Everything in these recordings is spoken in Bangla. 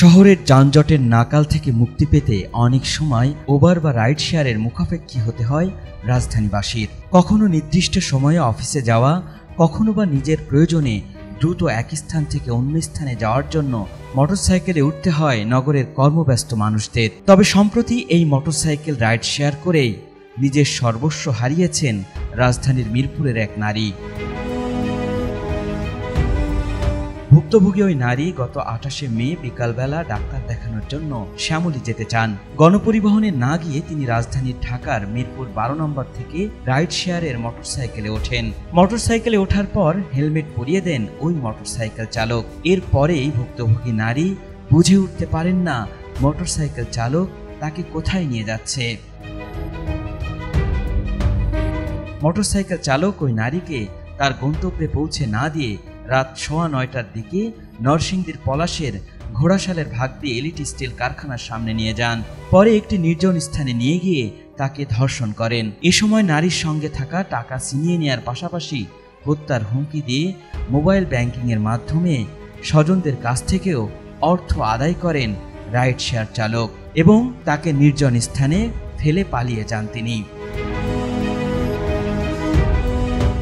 শহরের যানজটের নাকাল থেকে মুক্তি পেতে অনেক সময় উবার বা রাইড শেয়ারের মুখাপেক্ষী হতে হয় রাজধানীবাসীর। কখনো নির্দিষ্ট সময়ে অফিসে যাওয়া, কখনো বা নিজের প্রয়োজনে দ্রুত এক স্থান থেকে অন্য স্থানে যাওয়ার জন্য মোটরসাইকেলে উঠতে হয় নগরের কর্মব্যস্ত মানুষদের। তবে সম্প্রতি এই মোটরসাইকেল রাইড শেয়ার করেই নিজের সর্বস্ব হারিয়েছেন রাজধানীর মিরপুরের এক নারী। ভুক্তভোগী ওই নারী গত 28শে মে বিকালবেলা ডাক্তার দেখানোর জন্য শ্যামলী যেতে চান। গণপরিবহনে না গিয়ে তিনি রাজধানীর ঢাকার মিরপুর 12 নম্বর থেকে রাইড শেয়ারের মোটরসাইকেলে ওঠেন। মোটরসাইকেলে ওঠার পর হেলমেট পরিয়ে দেন ওই মোটরসাইকেল চালক। এরপরেই ভুক্তভোগী নারী বুঝে উঠতে পারেন না মোটরসাইকেল চালক তাকে কোথায় নিয়ে যাচ্ছে। মোটরসাইকেল চালক ওই নারীকে তার গন্তব্যে পৌঁছে না দিয়ে রাত 9:15টার দিকে নরসিংদীর পলাশের ঘোড়াশালের ভাগদি এলিটি স্টিল কারখানার সামনে নিয়ে যান। পরে একটি নির্জন স্থানে নিয়ে গিয়ে তাকে ধর্ষণ করেন। এ সময় নারীর সঙ্গে থাকা টাকা ছিনিয়ে নেওয়ার পাশাপাশি হত্যার হুমকি দিয়ে মোবাইল ব্যাংকিংয়ের মাধ্যমে স্বজনদের কাছ থেকেও অর্থ আদায় করেন রাইড শেয়ার চালক এবং তাকে নির্জন স্থানে ফেলে পালিয়ে যান তিনি।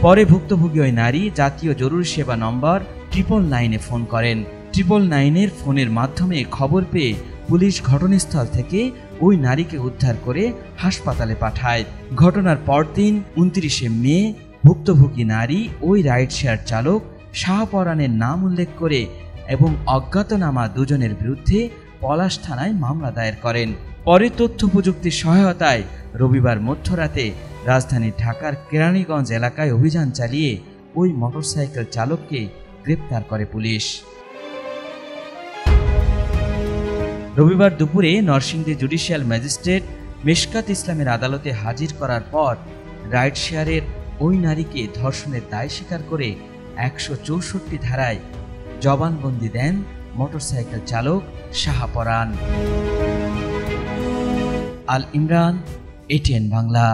পরে ভুক্তভোগী ওই নারী জাতীয় জরুরি সেবা নম্বর 999-এ ফোন করেন। 999-এর ফোনের মাধ্যমে খবর পেয়ে পুলিশ ঘটনাস্থল থেকে ওই নারীকে উদ্ধার করে হাসপাতালে পাঠায়। ঘটনার পরদিন 29শে মে ভুক্তভোগী নারী ওই রাইড শেয়ার চালক শাহপরানের নাম উল্লেখ করে এবং অজ্ঞাতনামা দুজনের বিরুদ্ধে পলাশ থানায় মামলা দায়ের করেন। পরে তথ্য প্রযুক্তির সহায়তায় রবিবার মধ্যরাতে রাজধানীর ঢাকার কেরানীগঞ্জ এলাকায় অভিযান চালিয়ে ওই মোটরসাইকেল চালককে গ্রেপ্তার করে পুলিশ। রবিবার দুপুরে নরসিংদী জুডিশিয়াল ম্যাজিস্ট্রেট মেশকাত ইসলামের আদালতে হাজির করার পর রাইড শেয়ারের ওই নারীকে ধর্ষণের দায় স্বীকার করে 164 ধারায় জবানবন্দি দেন মোটরসাইকেল চালক শাহপরান। আল ইমরান, ATN বাংলা।